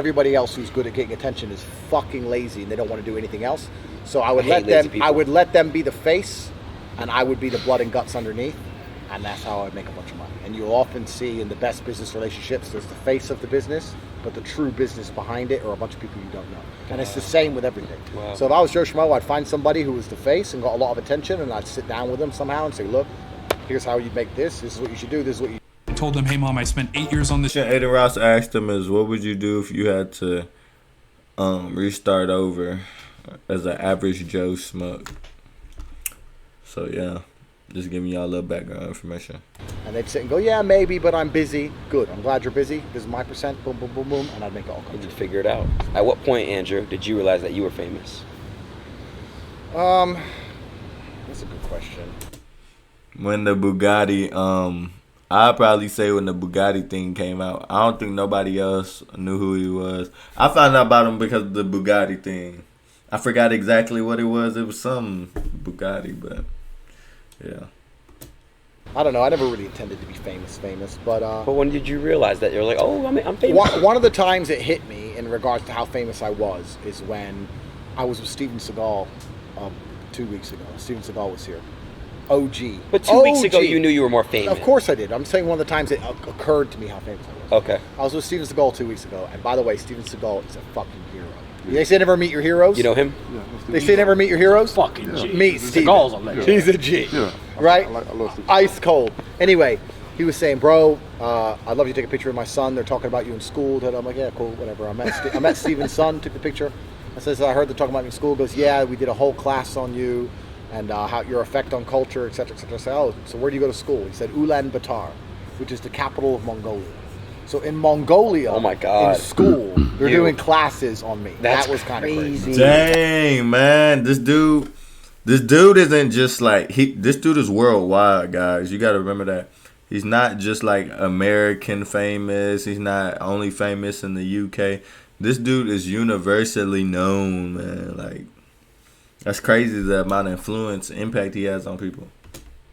Everybody else who's good at getting attention is fucking lazy and they don't want to do anything else. So I would let them be the face, and I would be the blood and guts underneath, and that's how I would make a bunch of money. And you'll often see in the best business relationships, there's the face of the business, but the true business behind it are a bunch of people you don't know. And it's the same with everything. Wow. So if I was Joe Schmo, I'd find somebody who was the face and got a lot of attention, and I'd sit down with them somehow and say, look, here's how you make this. This is what you should do. This is what you I told him, hey mom, I spent 8 years on this. Aidan Ross asked him is, what would you do if you had to restart over as an average Joe Schmuck? So yeah, just giving y'all a little background information. And they'd sit and go, yeah, maybe, but I'm busy. Good, I'm glad you're busy. This is my percent, boom, boom, boom, boom, and I'd make it all come. Did you figure it out? At what point, Andrew, did you realize that you were famous? That's a good question. When the Bugatti, I'd probably say when the Bugatti thing came out. I don't think nobody else knew who he was. I found out about him because of the Bugatti thing. I forgot exactly what it was. It was some Bugatti, but yeah. I don't know. I never really intended to be famous, but when did you realize that? You're like, oh, I'm famous. One of the times it hit me in regards to how famous I was is when I was with Steven Seagal 2 weeks ago. Steven Seagal was here. OG. But 2 weeks ago, you knew you were more famous. Of course I did. I'm saying one of the times it occurred to me how famous I was. Okay. I was with Steven Seagal 2 weeks ago, and by the way, Steven Seagal is a fucking hero. They say never meet your heroes. You know him? Yeah, they say never meet your heroes. Fucking G. Meet Steven. Seagal's a legend. He's a G. Yeah. Right? I love Steven. Ice cold. Anyway, he was saying, bro, I'd love you to take a picture of my son. They're talking about you in school. I'm like, yeah, cool, whatever. I met Steven's son, took the picture. I says, I heard they're talking about me in school. He goes, yeah, we did a whole class on you and how your effect on culture, et cetera, et cetera. I said, oh, so where do you go to school? He said, Ulaanbaatar, which is the capital of Mongolia. So in Mongolia, oh my God, in school, they're doing classes on me. That was kind of crazy. Dang, man, this dude isn't just like this dude is worldwide, guys. You got to remember that. He's not just like American famous. He's not only famous in the UK. This dude is universally known, man. Like, that's crazy, the amount of influence, impact he has on people.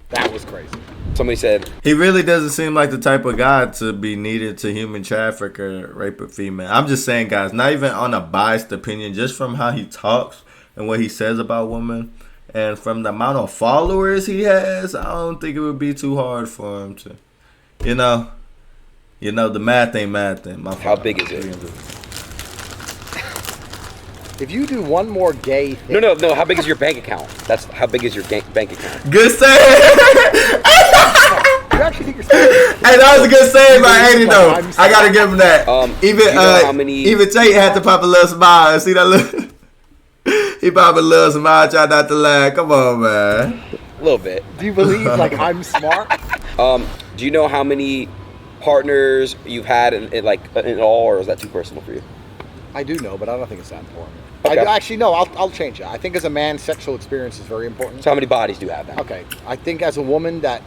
That was crazy. Somebody said he really doesn't seem like the type of guy to be needed to human traffic or rape a female. I'm just saying, guys, not even on a biased opinion, just from how he talks and what he says about women, and from the amount of followers he has, I don't think it would be too hard for him to, you know, the math ain't math. How big is it? If you do one more gay thing... No. How big is your bank account? That's how big is your bank account? Good save. You actually think you're saying? Hey, that was a good save by Aidan, though. I gotta give him that. Even Tate had to pop a little smile. See that look? He popped a little smile, tried not to laugh. Come on, man. A little bit. Do you believe like I'm smart? Do you know how many partners you've had in all, or is that too personal for you? I do know, but I don't think it's that important. Okay. Actually, no, I'll change it. I think as a man, sexual experience is very important. So how many bodies do you have then? Okay. I think as a woman that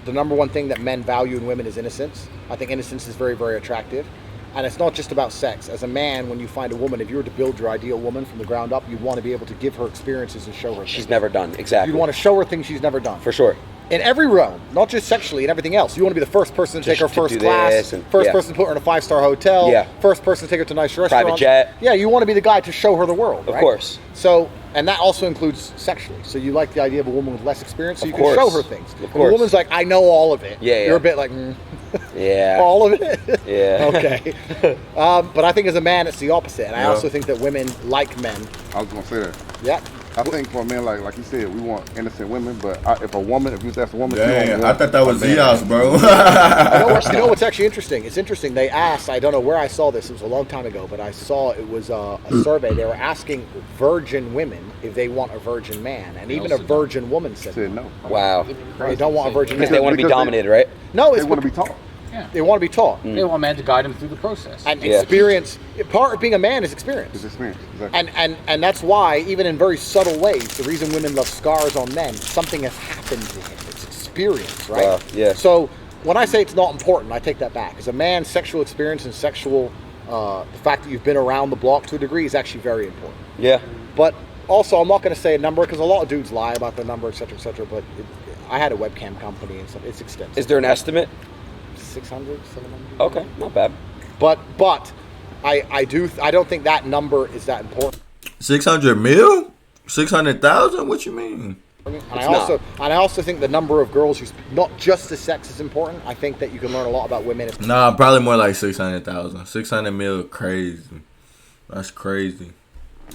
the number one thing that men value in women is innocence. I think innocence is very, very attractive. And it's not just about sex. As a man, when you find a woman, if you were to build your ideal woman from the ground up, you want to be able to give her experiences and show her she's things. Never done. Exactly. You want to show her things she's never done. For sure. In every realm, not just sexually and everything else. You want to be the first person to take her first class, first person to put her in a 5-star hotel, first person to take her to a nice restaurant. Private jet. Yeah, you want to be the guy to show her the world, right? Of course. So, and that also includes sexually. So you like the idea of a woman with less experience, so you can show her things. Of course. If a woman's like, I know all of it. Yeah. You're a bit like, yeah. All of it? Yeah. Okay. But I think as a man, it's the opposite. And I also think that women like men. I was going to say that. Yeah. I think for a man, like you said, we want innocent women, but if you was to ask a woman, damn, I thought that was Zios, bro. You know what's actually interesting? It's interesting. They asked, I don't know where I saw this, it was a long time ago, but I saw it was a survey. They were asking virgin women if they want a virgin man, and even a virgin woman said no. Wow. They don't want a virgin man. Because they want to be dominated, right? No, they want to be taught. Yeah. They want to be taught. They want a man to guide them through the process. And experience. Part of being a man is experience. It's experience, exactly. And that's why, even in very subtle ways, the reason women love scars on men, something has happened to him. It's experience, right? Wow, yeah. So when I say it's not important, I take that back. As a man, sexual experience and sexual, the fact that you've been around the block to a degree is actually very important. Yeah. But also, I'm not going to say a number because a lot of dudes lie about the number, et cetera, but I had a webcam company and stuff. It's extensive. Is there an estimate? 600, 700. Okay, not bad. But I don't think that number is that important. 600 mil? 600,000? What you mean? And I also think the number of girls who's not just the sex is important. I think that you can learn a lot about women. Nah, probably more like 600,000. 600 mil, crazy. That's crazy.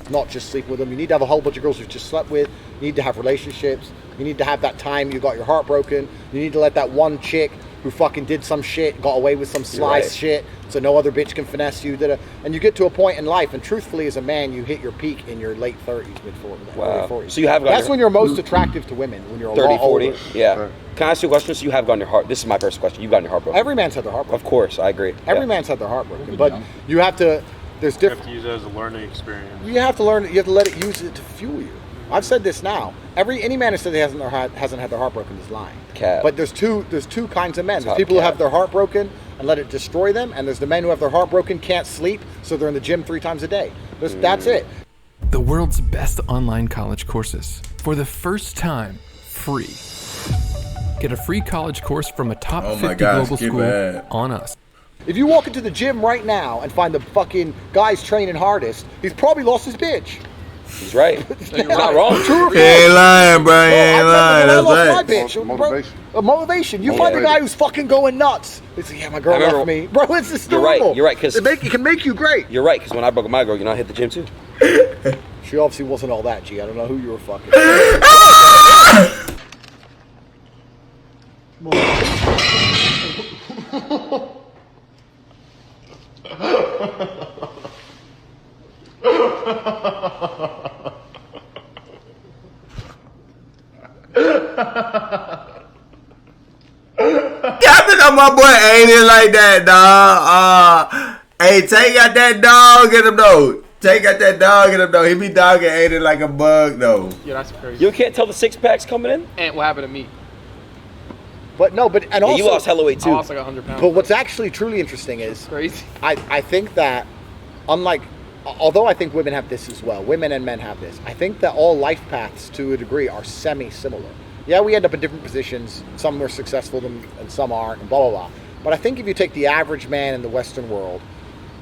Not just sleep with them. You need to have a whole bunch of girls you've just slept with. You need to have relationships. You need to have that time you got your heart broken. You need to let that one chick who fucking did some shit, got away with some slice shit, so no other bitch can finesse you. And you get to a point in life, and truthfully, as a man, you hit your peak in your late 30s, mid 40s. Wow. 40s. So you have That's when you're most attractive to women, when you're 30, a lot 40? older. Yeah. Right. Can I ask you a question? So you have gotten your heart. This is my first question. You've gotten your heart broken. Every man's had their heart broken. Of course, I agree. Every man's had their heart broken, but you have to. There's different. You have to use it as a learning experience. You have to learn. You have to let it use it to fuel you. I've said this now. Any man who said he hasn't had their heart broken is lying. Cap. But there's two kinds of men. There's people who have their heart broken and let it destroy them, and there's the men who have their heart broken, can't sleep, so they're in the gym 3 times a day. That's it. The world's best online college courses. For the first time, free. Get a free college course from a top 50 global school on us. If you walk into the gym right now and find the fucking guy's training hardest, he's probably lost his bitch. He's right. You're not wrong. True. He ain't lying, bro. He ain't lying. That's right. My bitch. Motivation. Motivation. You find the guy who's fucking going nuts. It's like, yeah, my girl left me. Bro, it's just normal. You're right. Because it can make you great. You're right, because when I broke my girl, I hit the gym too. She obviously wasn't all that, G. I don't know who you were fucking. My boy ain't it like that, dog. Hey, Tay got that dog in him though. Tay got that dog in him though. He be dogging Aiden like a bug though. Yeah, that's crazy. You can't tell the 6-pack's coming in? And what happened to me? But no, but and also you lost hella weight too. I lost like 100 pounds. But what's actually truly interesting is crazy. I think that although I think women have this as well, women and men have this. I think that all life paths to a degree are semi-similar. Yeah, we end up in different positions. Some are successful and some aren't, and blah, blah, blah. But I think if you take the average man in the Western world,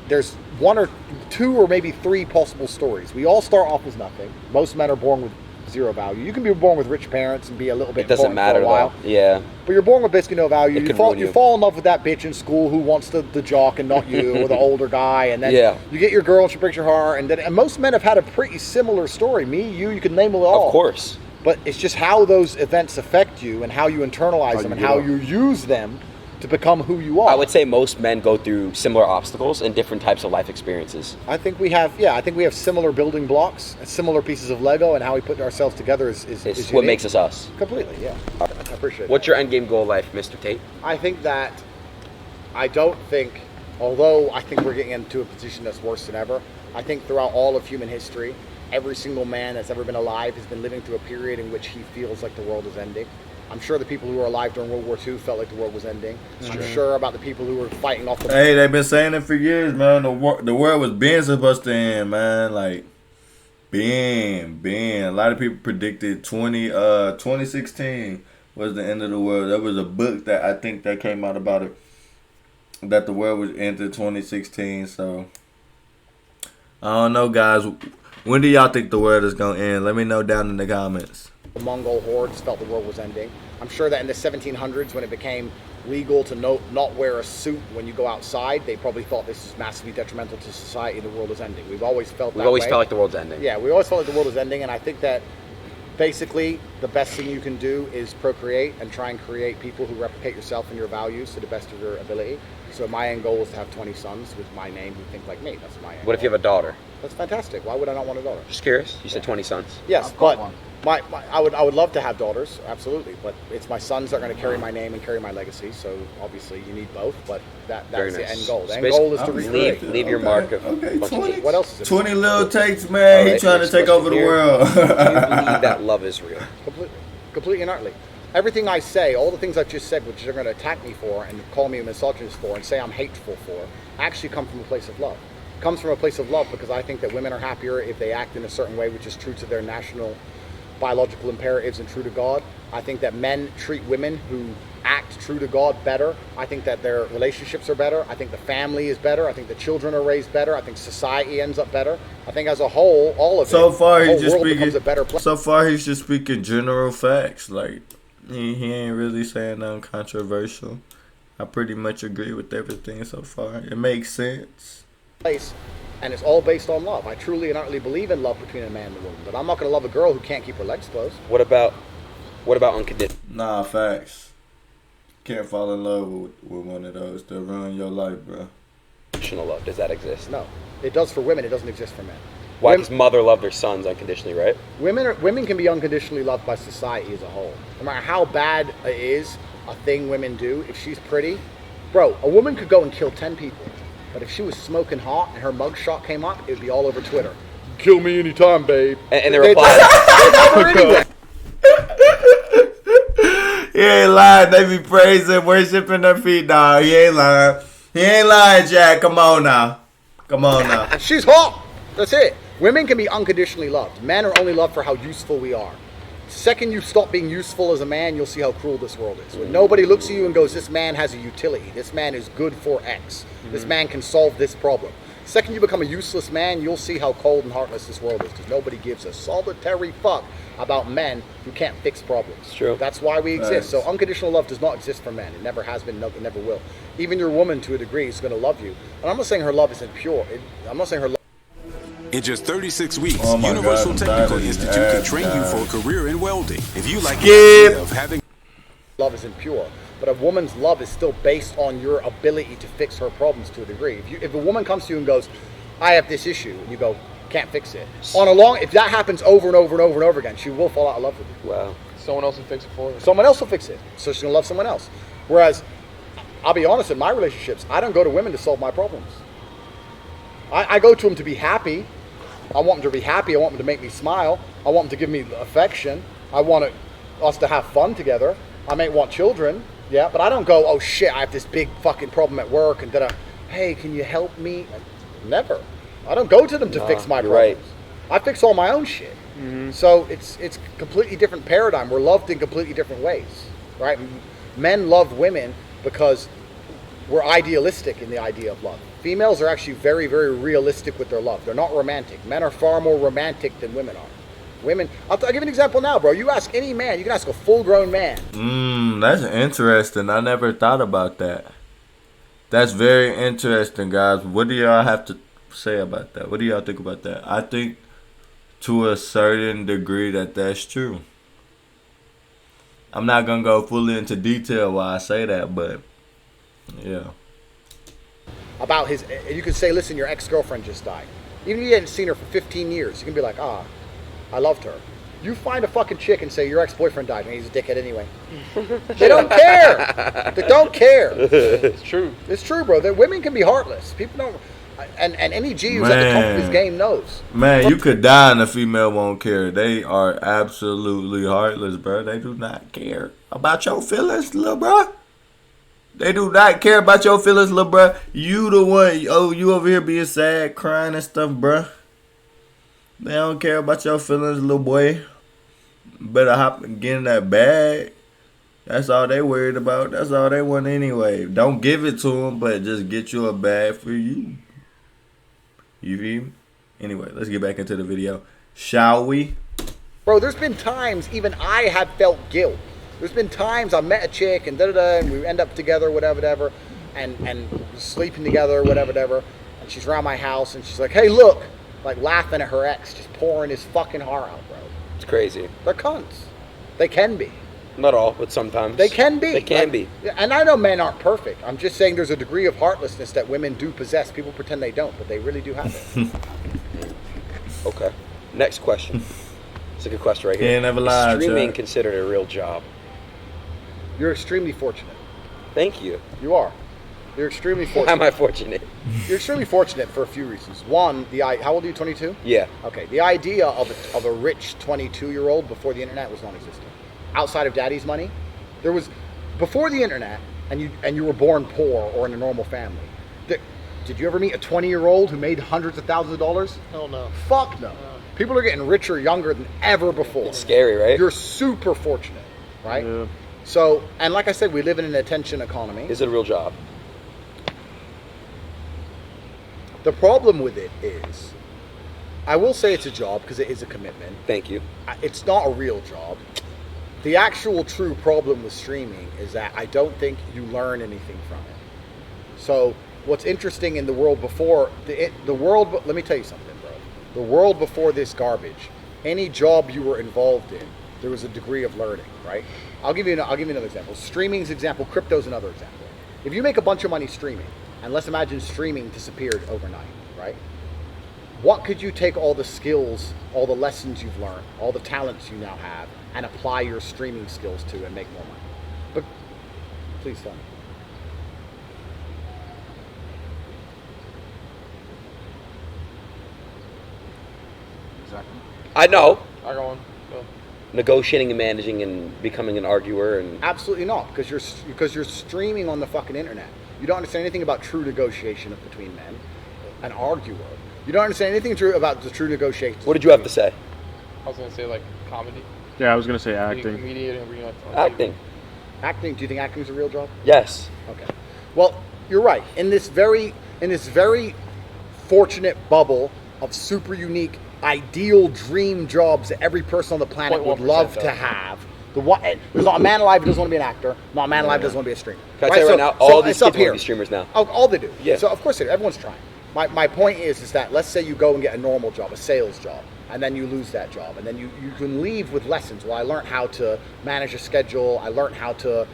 there's 1 or 2 or maybe 3 possible stories. We all start off with nothing. Most men are born with 0 value. You can be born with rich parents and be a little bit. It doesn't matter for a while. though. Yeah. But you're born with basically no value. You fall in love with that bitch in school who wants the jock and not you, or the older guy, and then you get your girl and she breaks your heart. And most men have had a pretty similar story. Me, you can name it all. Of course. But it's just how those events affect you and how you internalize them and how you use them to become who you are. I would say most men go through similar obstacles and different types of life experiences. I think we have similar building blocks, similar pieces of Lego, and how we put ourselves together is what makes us us. Completely, yeah. I appreciate it. What's your end game goal in life, Mr. Tate? I think that although I think we're getting into a position that's worse than ever, I think throughout all of human history, every single man that's ever been alive has been living through a period in which he feels like the world is ending. I'm sure the people who were alive during World War II felt like the world was ending. I'm sure about the people who were fighting off the... Hey, they've been saying it for years, man. The world was being supposed to end, man. Like, being. A lot of people predicted 2016 was the end of the world. There was a book that I think that came out about it, that the world would end in 2016. So, I don't know, guys. When do y'all think the world is going to end? Let me know down in the comments. The Mongol hordes felt the world was ending. I'm sure that in the 1700s, when it became legal to not wear a suit when you go outside, they probably thought this is massively detrimental to society. The world is ending. We've always felt that way. We've always felt like the world's ending. Yeah, we always felt like the world is ending, and I think that basically the best thing you can do is procreate and try and create people who replicate yourself and your values to the best of your ability. So my end goal is to have 20 sons with my name who think like me. That's my end What if you have a daughter? That's fantastic. Why would I not want a daughter? Just curious. You said 20 sons. Yes, but I would love to have daughters, absolutely. But it's my sons that are going to carry my name and carry my legacy. So obviously you need both. But that's the end goal. The end goal is to recreate. Leave your mark of. Okay, 20. What else is it? 20 little Tates, man. He trying to take over the world. Do you believe that love is real? Completely and utterly. Everything I say, all the things I've just said, which they're going to attack me for and call me a misogynist for and say I'm hateful for, actually come from a place of love. Comes from a place of love because I think that women are happier if they act in a certain way which is true to their national biological imperatives and true to God. I think that men treat women who act true to God better. I think that their relationships are better. I think the family is better. I think the children are raised better. I think society ends up better. I think as a whole, all of it, so far the he's just world becomes a better speaking. place. So far he's just speaking general facts. Like he ain't really saying nothing controversial. I pretty much agree with everything so far. It makes sense. And it's all based on love. I truly and utterly believe in love between a man and a woman. But I'm not going to love a girl who can't keep her legs closed. What about unconditional? Nah, facts. Can't fall in love with one of those. They'll ruin your life, bro. Unconditional love, does that exist? No. It does for women. It doesn't exist for men. Why? Because mother love their sons unconditionally, right? Women can be unconditionally loved by society as a whole. No matter how bad it is, a thing women do, if she's pretty. Bro, a woman could go and kill 10 people. But if she was smoking hot and her mugshot came up, it would be all over Twitter. Kill me anytime, babe. And they reply. Anyway. He ain't lying. They be praising, worshiping their feet, dog. He ain't lying. He ain't lying, Jack. Come on now. She's hot. That's it. Women can be unconditionally loved. Men are only loved for how useful we are. Second you stop being useful as a man, you'll see how cruel this world is. When nobody looks at you and goes, this man has a utility. This man is good for X. This man can solve this problem. Second you become a useless man, you'll see how cold and heartless this world is, because nobody gives a solitary fuck about men who can't fix problems. It's true. That's why we exist. So unconditional love does not exist for men. It never has been, it never will. Even your woman, to a degree, is going to love you. And I'm not saying her love isn't pure. I'm not saying her love... In just 36 weeks, Oh my Universal God, Technical that is Institute can ass, train you guys. for a career in welding. If you like the Skip. idea of having love isn't pure, but a woman's love is still based on your ability to fix her problems to a degree. If a woman comes to you and goes, I have this issue, and you go, can't fix it. If that happens over and over and over and over again, she will fall out of love with you. Wow. Someone else will fix it for her. Someone else will fix it, so she's gonna love someone else. Whereas, I'll be honest, in my relationships, I don't go to women to solve my problems. I go to them to be happy. I want them to be happy. I want them to make me smile. I want them to give me affection. I want us to have fun together. I may want children, yeah, but I don't go, oh shit, I have this big fucking problem at work, and hey, can you help me? Never. I don't go to them to fix my problems. Right. I fix all my own shit. So it's completely different paradigm. We're loved in completely different ways, right? Men love women because we're idealistic in the idea of love. Females are actually very, very realistic with their love. They're not romantic. Men are far more romantic than women are. Women, I'll give you an example now, bro. You ask any man, you can ask a full-grown man. That's interesting. I never thought about that. That's very interesting, guys. What do y'all have to say about that? What do y'all think about that? I think to a certain degree that's true. I'm not going to go fully into detail why I say that, but yeah. About you can say, listen, your ex-girlfriend just died. Even if you hadn't seen her for 15 years, you can be like, I loved her. You find a fucking chick and say, your ex-boyfriend died, and he's a dickhead anyway. They don't care. They don't care. It's true. It's true, bro. Women can be heartless. People don't... And any G who's at the top of his game knows. Man, you could die and a female won't care. They are absolutely heartless, bro. They do not care about your feelings, little bro. They do not care about your feelings, little bro. You the one, you over here being sad, crying and stuff, bro. They don't care about your feelings, little boy. Better hop and get in that bag. That's all they worried about. That's all they want anyway. Don't give it to them, but just get you a bag for you. You feel me? Anyway, let's get back into the video. Shall we? Bro, there's been times even I have felt guilt. There's been times I met a chick and and we end up together, whatever, and sleeping together, whatever. And she's around my house and she's like, hey, look, like laughing at her ex, just pouring his fucking heart out, bro. It's crazy. They're cunts. They can be. Not all, but sometimes. They can be. They can be. And I know men aren't perfect. I'm just saying there's a degree of heartlessness that women do possess. People pretend they don't, but they really do have it. Okay. Next question. It's a good question right here. He ain't never lied, Is streaming Chuck. considered a real job? You're extremely fortunate. Thank you. You are. You're extremely Why fortunate. am I fortunate? You're extremely fortunate for a few reasons. One, how old are you, 22? Yeah. Okay, the idea of a rich 22-year-old before the internet was non-existent. Outside of daddy's money, there was, before the internet, and you were born poor or in a normal family, did you ever meet a 20-year-old who made hundreds of thousands of dollars? Hell no. Fuck no. People are getting richer younger than ever before. It's scary, right? You're super fortunate, right? Yeah. So, and like I said, we live in an attention economy. Is it a real job? The problem with it is, I will say it's a job because it is a commitment. Thank you. It's not a real job. The actual true problem with streaming is that I don't think you learn anything from it. So what's interesting in the world before, the world, let me tell you something, bro. The world before this garbage, any job you were involved in, there was a degree of learning, right? I'll give you another example. Streaming's example, crypto's another example. If you make a bunch of money streaming, and let's imagine streaming disappeared overnight, right? What could you take all the skills, all the lessons you've learned, all the talents you now have, and apply your streaming skills to and make more money? But please tell me. Exactly. I know. I go on. Go. Negotiating and managing and becoming an arguer and Absolutely not, because you're streaming on the fucking internet. You don't understand anything about true negotiation between men, an arguer. You don't understand anything true about the true negotiations. what did you have to say? I was gonna say like comedy. Yeah, I was gonna say Being a acting. comedian and being on Acting. Acting? Do you think acting is a real job? Yes. Okay. Well, you're right. In this very fortunate bubble of super unique, ideal dream jobs that every person on the planet would 0.1% love though. to have. There's not a man alive who doesn't want to be an actor. Not a man alive who doesn't want to be a streamer. Can I tell you right now, all these it's up kids want to here. be streamers now. All they do. Yeah. So of course they do. Everyone's trying. My point is that let's say you go and get a normal job, a sales job, and then you lose that job, and then you can leave with lessons. Well, I learned how to manage a schedule. I learned how to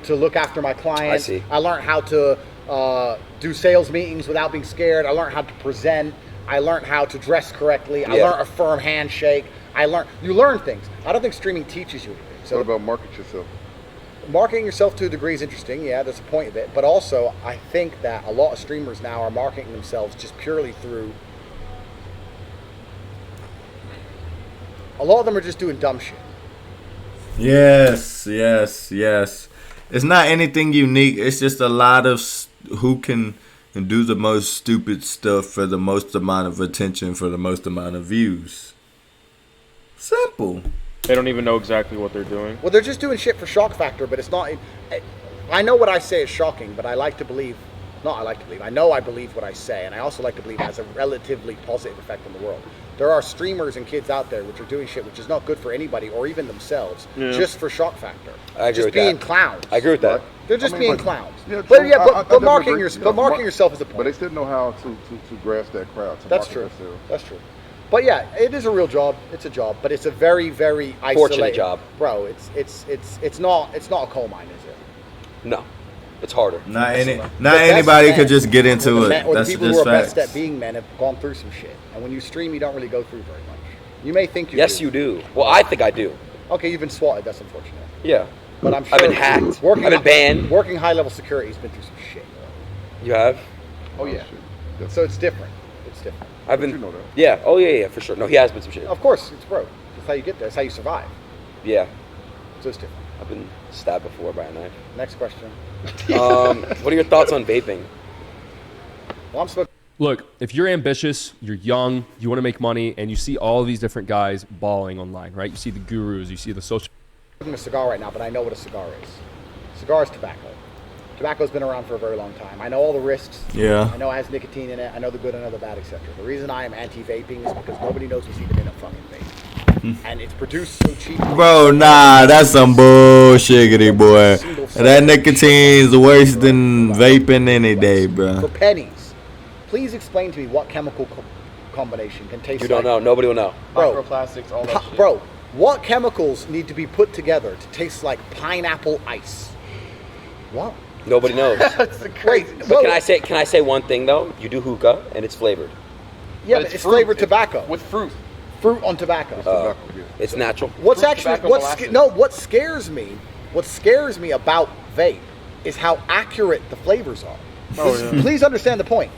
to look after my clients. I see. I learned how to do sales meetings without being scared. I learned how to present. I learned how to dress correctly. I learned a firm handshake. You learn things. I don't think streaming teaches you anything. So What about market yourself? marketing yourself to a degree is interesting. Yeah, that's the point of it. But also, I think that a lot of streamers now are marketing themselves just purely through. A lot of them are just doing dumb shit. Yes. It's not anything unique. It's just a lot of who can do the most stupid stuff for the most amount of attention for the most amount of views. Simple. They don't even know exactly what they're doing. Well, they're just doing shit for shock factor, but it's not. I know what I say is shocking, but I like to believe. Not I like to believe. I know I believe what I say, and I also like to believe it has a relatively positive effect on the world. There are streamers and kids out there which are doing shit which is not good for anybody or even themselves, just for shock factor. I agree just with being that. clowns. I agree with that. They're just being but- clowns. Yeah, but true. yeah, I but marketing, definitely agree. marketing yourself is the point. But they still know how to grasp that crowd. To That's market true. themselves. That's true. But yeah, it is a real job. It's a job, but it's a very, very isolated Fortunate job. Bro, it's not a coal mine, is it? No, it's harder. Not The anybody best could men, just get into or the it. men- or That's the people just who are facts. best at being men have gone through some shit. And when you stream, you don't really go through very much. You may think you Yes, do. you do. Well, I think I do. Okay, you've been swatted. That's unfortunate. Yeah. But I'm sure I've been hacked. I've been banned. Working high-level security has been through some shit. You have? Oh yeah. Shit. So it's different. It's different. I've been. you know that. Yeah. Oh yeah, for sure. No, he has been some shit. Of course, it's broke. That's how you get there. That's how you survive. Yeah. So it's different. I've been stabbed before by a knife. Next question. What are your thoughts on vaping? Well, I'm smoking Look, if you're ambitious, you're young, you want to make money, and you see all these different guys balling online, right? You see the gurus, you see the social. a cigar right now, but I know what a cigar is. Cigar is tobacco. Tobacco's been around for a very long time. I know all the risks. Yeah. I know it has nicotine in it. I know the good, I know the bad, etc. The reason I am anti-vaping is because nobody knows what's even in a fucking vape. And it's produced so cheaply. Bro, nah, that's some bullshiggity, boy. That nicotine's worse than vaping any day, For bro. pennies. Please explain to me what chemical combination can taste You don't like. know. Nobody will know. Bro, Microplastics, all that shit. bro, what chemicals need to be put together to taste like pineapple ice? What? Nobody knows. That's crazy. But can I say one thing though? You do hookah and it's flavored. Yeah, But but it's fruit. flavored tobacco. With fruit. Fruit on tobacco. Tobacco, yeah. It's natural. What's Fruit, actually tobacco, what scares me about vape is how accurate the flavors are. Please understand the point.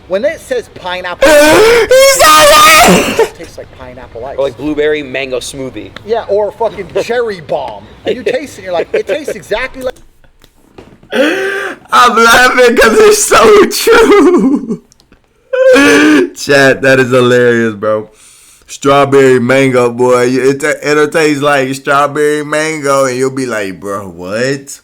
When it says pineapple, it tastes like pineapple ice. Or like blueberry mango smoothie. Yeah, or fucking cherry bomb. And you taste it and you're like, it tastes exactly like. I'm laughing because it's so true. Chat, that is hilarious, bro. strawberry mango, boy. It'll taste like strawberry mango, and you'll be like, bro, what?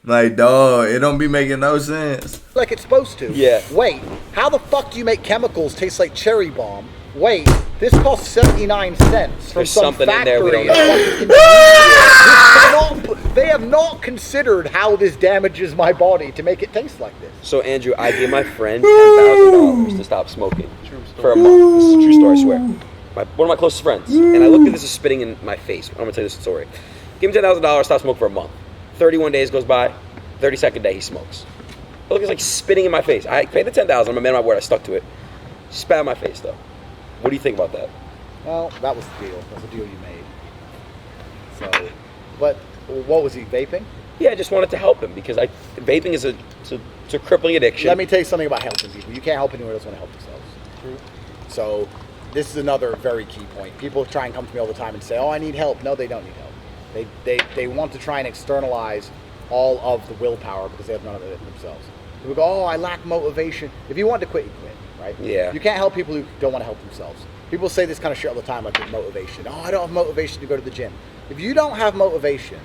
Like, dog, it don't be making no sense. Like it's supposed to. Yeah. Wait, how the fuck do you make chemicals taste like cherry bomb? Wait, this costs 79 cents from There's some something in factory. there we don't know. They have not considered how this damages my body to make it taste like this. So Andrew, I gave my friend $10,000 to stop smoking for a month. This is a true story, I swear. One of my closest friends, and I looked at this as spitting in my face. I'm gonna tell you this story. Give him $10,000, stop smoking for a month. 31 days goes by. 32nd day he smokes. Look, it's like spitting in my face. I paid the $10,000. I'm a man of my word. I stuck to it. Spat in my face though. What do you think about that? Well, that was the deal. That's the deal you made. So, but what was he vaping? Yeah, I just wanted to help him because vaping is a crippling addiction. Let me tell you something about helping people. You can't help anyone else want to help themselves. True. So, this is another very key point. People try and come to me all the time and say, "Oh, I need help." No, they don't need help. They want to try and externalize all of the willpower because they have none of it themselves. People go, "Oh, I lack motivation." If you want to quit, you quit, right? Yeah. You can't help people who don't want to help themselves. People say this kind of shit all the time, like with motivation. "Oh, I don't have motivation to go to the gym." If you don't have motivation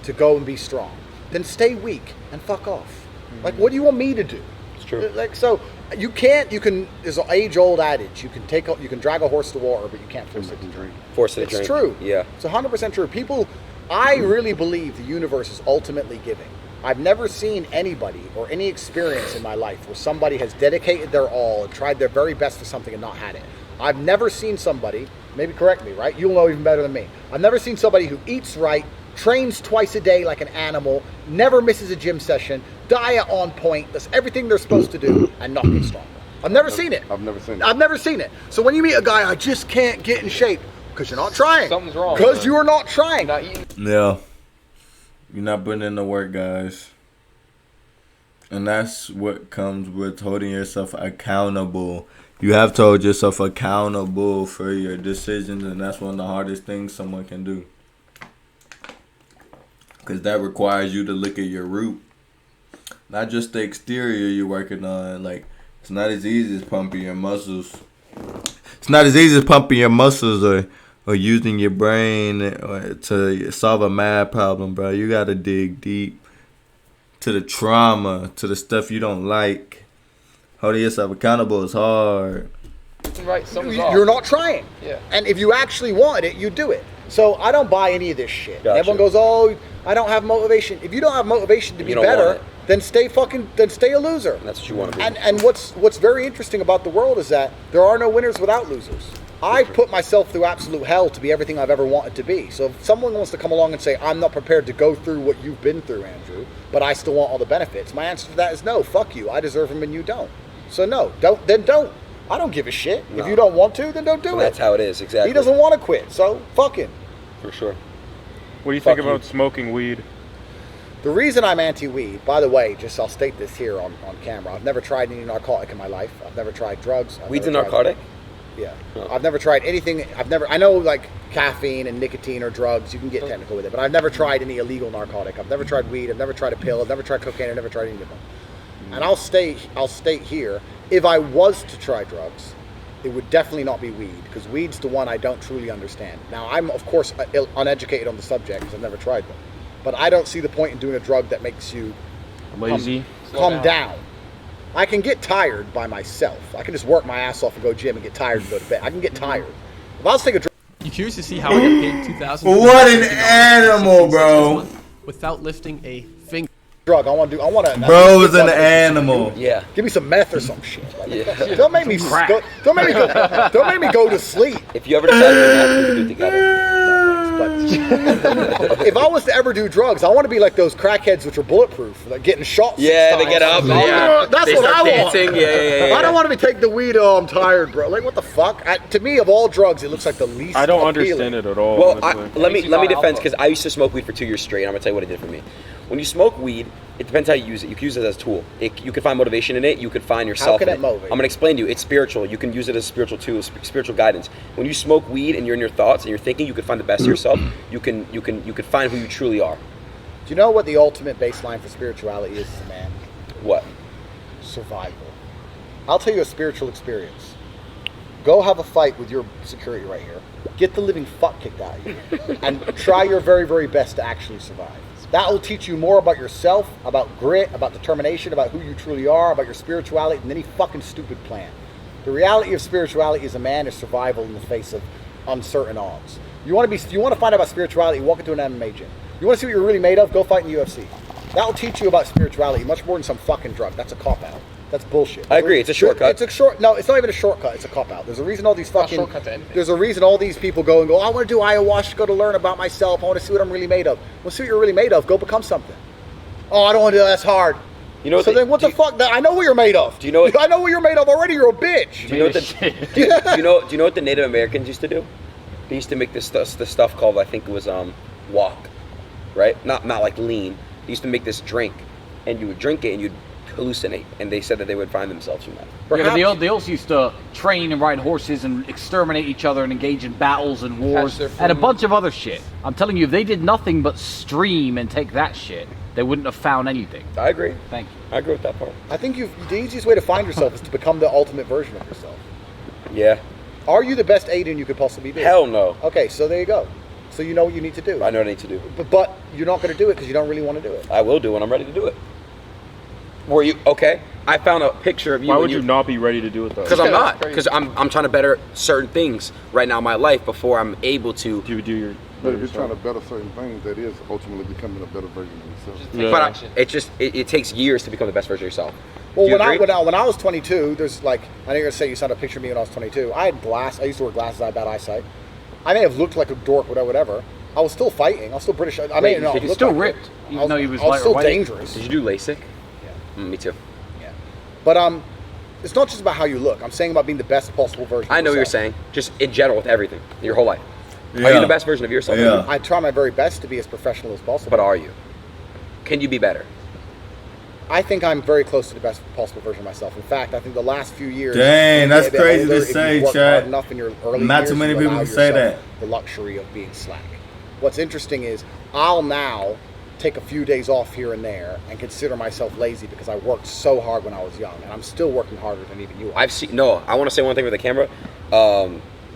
to go and be strong, then stay weak and fuck off. Mm-hmm. Like, what do you want me to do? It's true. Like, so you can't. You can. There's an age-old adage. You can drag a horse to water, but you can't force it to drink. Force it to drink. It's true. Yeah. It's 100% true. People, I really believe the universe is ultimately giving. I've never seen anybody or any experience in my life where somebody has dedicated their all and tried their very best for something and not had it. I've never seen somebody, maybe correct me, right? You'll know even better than me. I've never seen somebody who eats right, trains twice a day like an animal, never misses a gym session, diet on point, does everything they're supposed to do, and not get stronger. I've never seen it. I've never seen it. I've never seen it. So when you meet a guy, I just can't get in shape, because you're not trying. Something's wrong. Because you are not trying. Not eating. Yeah. You're not putting in the work, guys. And that's what comes with holding yourself accountable. You have to hold yourself accountable for your decisions, and that's one of the hardest things someone can do. Because that requires you to look at your root. Not just the exterior you're working on. Like, it's not as easy as pumping your muscles. It's not as easy as pumping your muscles or using your brain or to solve a math problem, bro. You got to dig deep to the trauma, to the stuff you don't like. Holding yourself accountable is hard. Right, something's wrong. You're not trying. Yeah. And if you actually wanted it, you do it. So I don't buy any of this shit. Gotcha. Everyone goes, "Oh, I don't have motivation." If you don't have motivation to be You don't want better, it. then stay a loser. That's what you want to be. And what's very interesting about the world is that there are no winners without losers. I've put myself through absolute hell to be everything I've ever wanted to be. So if someone wants to come along and say, "I'm not prepared to go through what you've been through, Andrew, but I still want all the benefits," my answer to that is no. Fuck you. I deserve them and you don't. So no, don't. I don't give a shit. No. If you don't want to, then don't do it. That's how it is, exactly. He doesn't want to quit, so fuck him. For sure. What do you Fuck think about smoking weed? The reason I'm anti-weed, by the way, just I'll state this here on camera. I've never tried any narcotic in my life. I've never tried drugs. Weed's a narcotic? Yeah. Oh. I've never tried anything. I know like caffeine and nicotine or drugs, you can get technical with it, but I've never tried any illegal narcotic. I've never tried weed. I've never tried a pill. I've never tried cocaine. I've never tried any of them. And I'll state here, if I was to try drugs, it would definitely not be weed, because weed's the one I don't truly understand. Now, I'm, of course, uneducated on the subject because I've never tried them. But I don't see the point in doing a drug that makes you Lazy. come down. I can get tired by myself. I can just work my ass off and go gym and get tired and go to bed. I can get tired. If I was to take a drug... You curious to see how I got paid $2,000? What an animal, bro. Without lifting a finger. Drug. I want to. Bro is an animal. Yeah. Give me some meth or some shit. Like, Yeah. Don't make me don't make me go to sleep. If you ever decide to do that, we can do it together. But if I was to ever do drugs, I want to be like those crackheads which are bulletproof, like getting shot. Yeah, they get up. That's They what start I dancing. want. Yeah. I don't want to be taking the weed. Oh, I'm tired, bro. Like, what the fuck? To me, of all drugs, it looks like the least. I don't appealing. understand it at all. Well, honestly. let me defend, because I used to smoke weed for 2 years straight. And I'm gonna tell you what it did for me. When you smoke weed, it depends how you use it. You can use it as a tool. You can find motivation in it. You could find yourself can in it motivate? I'm gonna explain to you. It's spiritual. You can use it as a spiritual tool, spiritual guidance. When you smoke weed and you're in your thoughts and you're thinking, you can find the best of yourself. You can find who you truly are. Do you know what the ultimate baseline for spirituality is, man? What? Survival. I'll tell you a spiritual experience. go have a fight with your security right here. Get the living fuck kicked out of you. And try your very, very best to actually survive. That will teach you more about yourself, about grit, about determination, about who you truly are, about your spirituality than any fucking stupid plan. The reality of spirituality as a man is survival in the face of uncertain odds. You want to find out about spirituality, walk into an MMA gym. You want to see what you're really made of, go fight in the UFC. That will teach you about spirituality much more than some fucking drug. That's a cop-out. That's bullshit. I agree. It's a shortcut. No, it's not even a shortcut. It's a cop-out. There's a reason all these fucking... shortcut to anything. There's a reason all these people go, I want to do ayahuasca to learn about myself. I want to see what I'm really made of. Well, see what you're really made of. Go become something. Oh, I don't want to do that. That's hard. You know. So then what the fuck? I know what you're made of. Do you know what... I know what you're made of already. You're a bitch. Do you know what do you know what the Native Americans used to do? They used to make this stuff called, I think it was walk, right? Not like lean. They used to make this drink, and you would drink it and you'd hallucinate, and they said that they would find themselves from that. Yeah, but they also used to train and ride horses and exterminate each other and engage in battles and wars and a bunch of other shit. I'm telling you, if they did nothing but stream and take that shit, they wouldn't have found anything. I agree. Thank you. I agree with that part. I think the easiest way to find yourself is to become the ultimate version of yourself. Yeah. Are you the best Aidan you could possibly be? Hell no. Okay, so there you go. So you know what you need to do. I know what I need to do. But you're not going to do it because you don't really want to do it. I will do when I'm ready to do it. Were you okay? I found a picture of you. Why would you not be ready to do it though? Because I'm not. Because I'm trying to better certain things right now in my life before I'm able to do your. But if you're trying to better certain things, that is ultimately becoming a better version of yourself. But it takes years to become the best version of yourself. Well, when I was 22, there's like, I know you're going to say you saw a picture of me when I was 22. I had glass. I used to wear glasses. I had bad eyesight. I may have looked like a dork, whatever. I was still fighting. I was still British. I may not. He's still ripped, even though he was light or still white. dangerous. Did you do LASIK? Yeah. Me too. Yeah. But it's not just about how you look. I'm saying about being the best possible version. I know what you're saying. Just in general with everything, your whole life. Yeah. Are you the best version of yourself? Yeah. I try my very best to be as professional as possible. But are you? Can you be better? I think I'm very close to the best possible version of myself. In fact, I think the last few years... Dang, that's crazy to say, Chad. Enough in your early Not years, too many people can say that. The luxury of being slack. What's interesting is I'll now take a few days off here and there and consider myself lazy because I worked so hard when I was young, and I'm still working harder than even you are. I want to say one thing with the camera.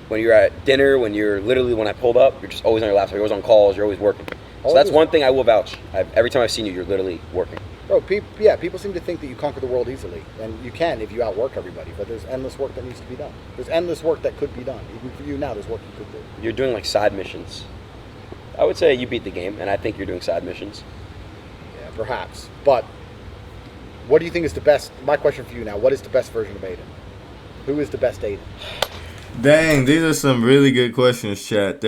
When you're at dinner, when I pulled up, you're just always on your laptop. You're always on calls. You're always working. So that's one thing I will vouch. Every time I've seen you, you're literally working. Bro, people seem to think that you conquer the world easily, and you can if you outwork everybody, but there's endless work that needs to be done. There's endless work that could be done. Even for you now, there's work you could do. You're doing like side missions. I would say you beat the game, and I think you're doing side missions. Yeah, perhaps. But what do you think is the best? My question for you now, what is the best version of Aidan? Who is the best Aidan? Dang, these are some really good questions, chat.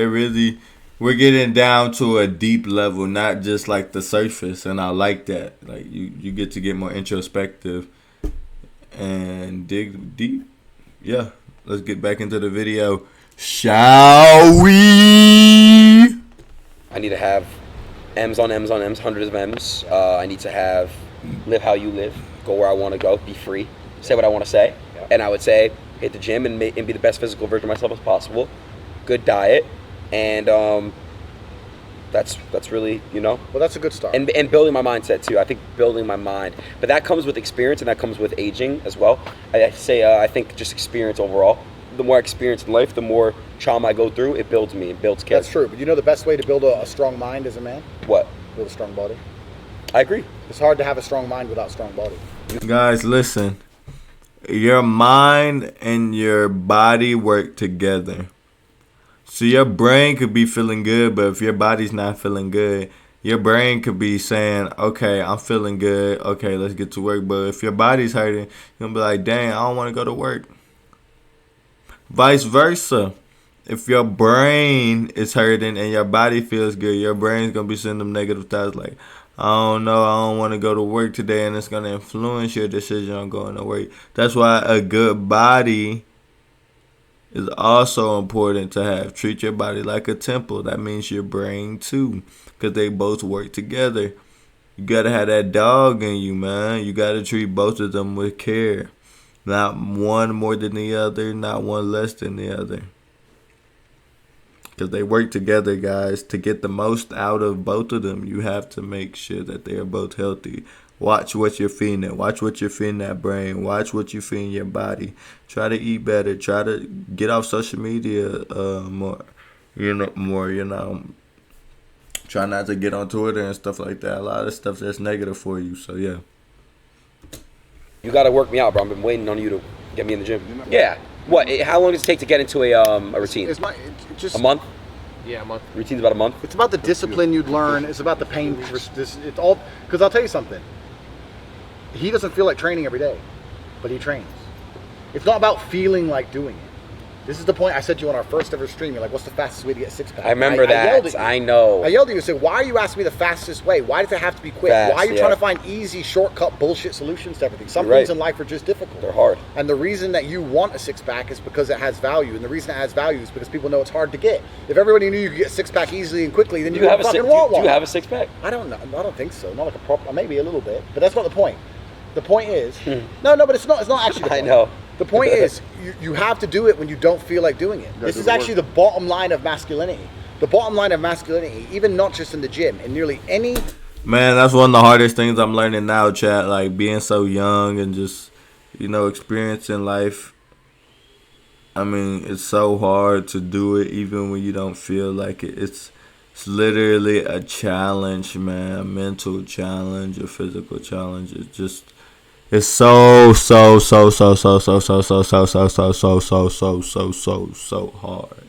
We're getting down to a deep level, not just like the surface, and I like that. Like you get to get more introspective and dig deep. Yeah, let's get back into the video, shall we? I need to have M's on M's on M's, hundreds of M's. I need to have live how you live, go where I want to go, be free, say what I want to say, and I would say hit the gym and be the best physical version of myself as possible. Good diet. And that's really, Well, that's a good start. And building my mindset too. I think building my mind, but that comes with experience and that comes with aging as well. I think just experience overall. The more experience in life, the more trauma I go through, it builds me. It builds character. That's true. But you know the best way to build a strong mind as a man? What? Build a strong body. I agree. It's hard to have a strong mind without a strong body. Guys, listen. Your mind and your body work together. So your brain could be feeling good, but if your body's not feeling good, your brain could be saying, okay, I'm feeling good. Okay, let's get to work. But if your body's hurting, you're going to be like, dang, I don't want to go to work. Vice versa. If your brain is hurting and your body feels good, your brain's going to be sending them negative thoughts like, I don't know, I don't want to go to work today, and it's going to influence your decision on going to work. That's why a good body is also important to have. Treat your body like a temple. That means your brain too, because they both work together. You got to have that dog in you, man. You got to treat both of them with care. Not one more than the other, not one less than the other. Because they work together, guys. To get the most out of both of them, you have to make sure that they are both healthy. Watch what you're feeding it. Watch what you're feeding that brain. Watch what you're feeding your body. Try to eat better. Try to get off social media more. Try not to get on Twitter and stuff like that. A lot of stuff that's negative for you. So yeah. You got to work me out, bro. I've been waiting on you to get me in the gym. Yeah. What? How long does it take to get into a routine? It's just a month. Yeah, a month. Routine's about a month. It's about the discipline you'd learn. It's about the pain. It's all because I'll tell you something. He doesn't feel like training every day, but he trains. It's not about feeling like doing it. This is the point I said to you on our first ever stream. You're like, what's the fastest way to get a six-pack? I remember that. I know. I yelled at you and said, why are you asking me the fastest way? Why does it have to be quick? Fast, why are you trying to find easy, shortcut, bullshit solutions to everything? Some You're things right. in life are just difficult. They're hard. And the reason that you want a six-pack is because it has value. And the reason it has value is because people know it's hard to get. If everybody knew you could get a six-pack easily and quickly, then you would fucking want one. Do you have a six-pack? I don't know. I don't think so. Not like a proper, maybe a little bit. But that's not the point. The point is, no, but it's not actually the point. I know. The point is, you have to do it when you don't feel like doing it. This is actually the bottom line of masculinity. The bottom line of masculinity, even not just in the gym, in nearly any... Man, that's one of the hardest things I'm learning now, chat. Like, being so young and just, experiencing life. I mean, it's so hard to do it even when you don't feel like it. It's literally a challenge, man. A mental challenge, a physical challenge. It's so hard.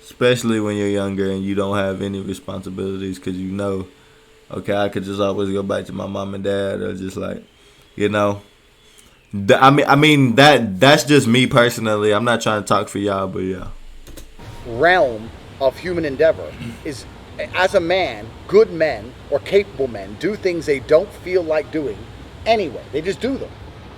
Especially when you're younger and you don't have any responsibilities because okay, I could just always go back to my mom and dad or just like, I mean that's just me personally. I'm not trying to talk for y'all, but yeah. Realm of human endeavor is, as a man, good men or capable men do things they don't feel like doing anyway. They just do them.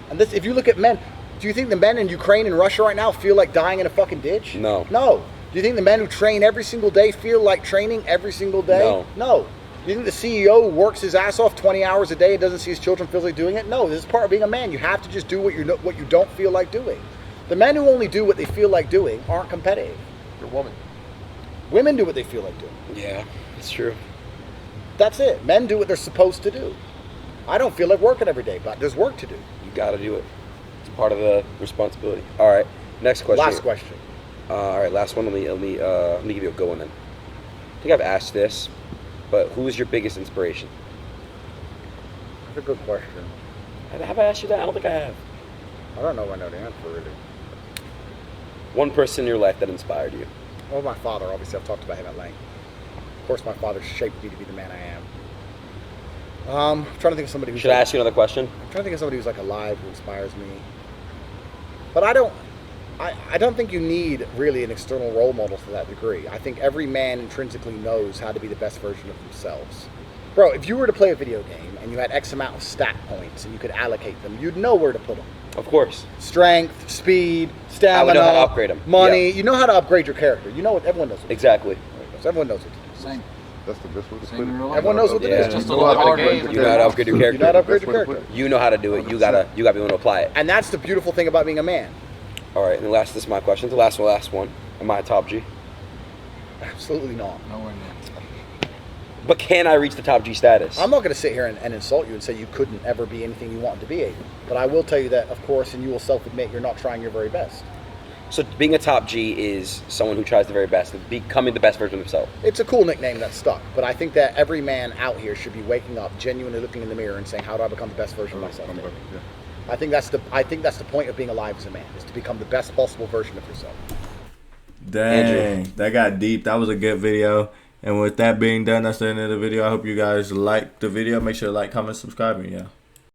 And this, if you look at men, do you think the men in Ukraine and Russia right now feel like dying in a fucking ditch? No. No. Do you think the men who train every single day feel like training every single day? No. No. Do you think the CEO who works his ass off 20 hours a day and doesn't see his children feels like doing it? No. This is part of being a man. You have to just do what you don't feel like doing. The men who only do what they feel like doing aren't competitive. You're a woman. Women do what they feel like doing. Yeah, it's true. That's it. Men do what they're supposed to do. I don't feel like working every day, but there's work to do. You got to do it. It's part of the responsibility. All right, next question. Last question. All right, last one. Let me give you a go one then. I think I've asked this, but who is your biggest inspiration? That's a good question. Have I asked you that? I don't think I have. I don't know if I know the answer, really. One person in your life that inspired you. Well, my father, obviously. I've talked about him at length. Of course, my father shaped me to be the man I am. I'm trying to think of somebody who's... Should I ask you another question? I'm trying to think of somebody who's like alive, who inspires me. But I don't think you need really an external role model to that degree. I think every man intrinsically knows how to be the best version of themselves. Bro, if you were to play a video game and you had X amount of stat points and you could allocate them, you'd know where to put them. Of course. Strength, speed, stamina, I would know how to upgrade them. Money. Yeah. You know how to upgrade your character. You know what everyone knows. Exactly. So everyone knows what to do. Same. That's the best way to put Same in real it. life. Everyone knows what it is. It's just a little harder. You know how to upgrade your character. You know how to upgrade your character. You know how to do it. You gotta be able to apply it. And that's the beautiful thing about being a man. All right, and this is my question. The last one. Am I a top G? Absolutely not. Nowhere near. But can I reach the top G status? I'm not going to sit here and insult you and say you couldn't ever be anything you wanted to be, Aidan. But I will tell you that, of course, and you will self-admit you're not trying your very best. So being a top G is someone who tries the very best, becoming the best version of himself. It's a cool nickname that's stuck, but I think that every man out here should be waking up, genuinely looking in the mirror and saying, how do I become the best version of myself? Yeah. I think that's the point of being alive as a man, is to become the best possible version of yourself. Dang, Andrew. that got deep. That was a good video. And with that being done, that's the end of the video. I hope you guys liked the video. Make sure to like, comment, subscribe, and yeah.